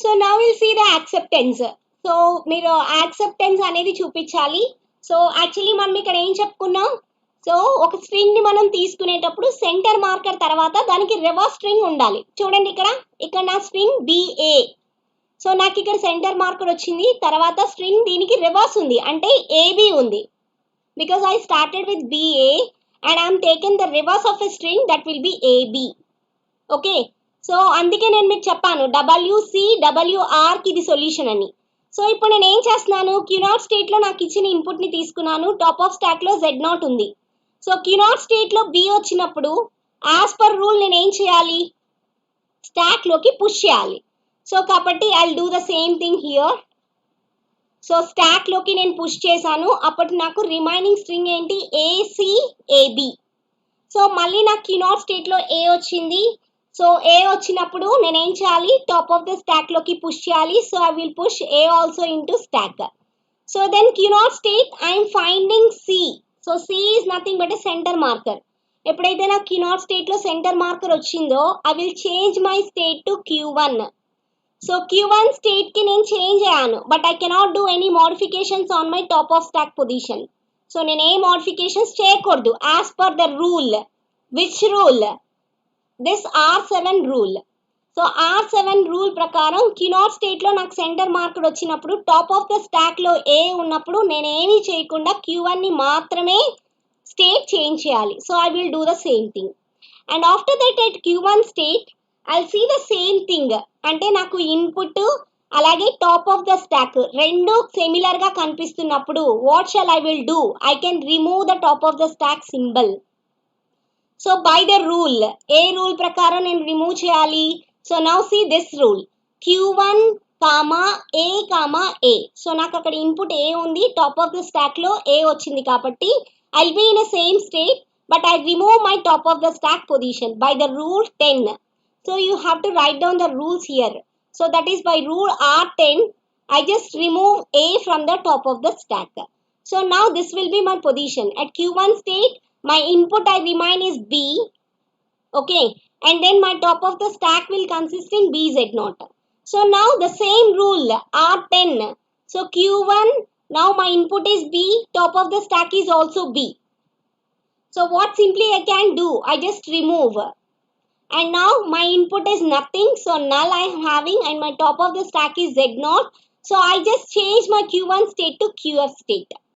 So now will see the acceptance. So మీరు acceptance అనేది చూపించాలి. సో యాక్చువల్లీ మనం ఇక్కడ ఏం చెప్పుకున్నాం, సో ఒక స్ట్రింగ్ ని మనం తీసుకునేటప్పుడు సెంటర్ మార్కర్ తర్వాత దానికి రివర్స్ స్ట్రింగ్ ఉండాలి. చూడండి ఇక్కడ నా స్ట్రింగ్ బిఏ. సో నాకు ఇక్కడ సెంటర్ మార్కర్ వచ్చింది, తర్వాత స్ట్రింగ్ దీనికి రివర్స్ ఉంది అంటే ఏబి ఉంది. Because I started with B A and I am taken the reverse of a string that will be A B. Okay, so అందుకే నేను మీకు చెప్పాను WCWR కి ఇది సొల్యూషన్ అని. సో ఇప్పుడు నేను ఏం చేస్తున్నాను, క్యూనాట్ స్టేట్ లో నాకు ఇచ్చిన ఇన్పుట్ ని తీసుకున్నాను, టాప్ ఆఫ్ స్టాక్ లో Z0 ఉంది. సో క్యూనాట్ స్టేట్ లో B వచ్చినప్పుడు యాజ్ పర్ రూల్ నేను ఏం చేయాలి, స్టాక్ లోకి పుష్ చేయాలి. సో కాబట్టి I will do the same thing here. So stock లోకి నేను పుష్ చేశాను, అప్పటి నాకు రిమైనింగ్ స్ట్రింగ్ ఏంటి, ACAB. సో మళ్ళీ నాకు క్యూనాట్ స్టేట్ లో A వచ్చింది. సో A వచ్చినప్పుడు నేను ఏం చేయాలి, టాప్ ఆఫ్ ద స్టాక్ లోకి పుష్ చేయాలి. So I will push A also into stock. So then Q naught state I'm finding C. So C is nothing but a centre marker. ఎప్పుడైతే నాకు Q naught state లో centre marker వచ్చిందో I will change my state to Q1. So Q1 state కి నేను change అయ్యాను, but I cannot do any modifications on my top of stack position. So నేను ఏ modifications చేయకూడదు as per the rule. Which rule? This R7 rule. So R7 rule ప్రకారం Q naught state లో నాకు centre marker వచ్చినప్పుడు top of the stack లో A ఉన్నప్పుడు నేను ఏమీ చేయకుండా Q1 ని మాత్రమే స్టేట్ చేంజ్ చేయాలి. So I will do the same thing. And after that at Q1 state I see the same thing. అంటే నాకు ఇన్పుట్ అలాగే టాప్ ఆఫ్ ద స్టాక్ రెండు సిమిలర్ గా కనిపిస్తున్నప్పుడు what shall I will do, I can remove the top of the stack symbol. So by the rule, ఏ rule ప్రకారం నేను remove చేయాలి? So now see this rule, Q1 A A. So నాకు అక్కడ input A ఉంది, top of the stack లో A వచ్చింది కాబట్టి I will be in a same state, but I remove my top of the stack position by the rule 10. So you have to write down the rules here. So that is by rule R10, I just remove A from the top of the stack. So now this will be my position. At Q1 state, my input I remain is B. Okay. And then my top of the stack will consist in BZ0. So now the same rule R10. So Q1, now my input is B, top of the stack is also B. So what simply I can do, I just remove. And now my input is nothing, so null I am having, and my top of the stack is Z0. So I just change my Q1 state to QF state.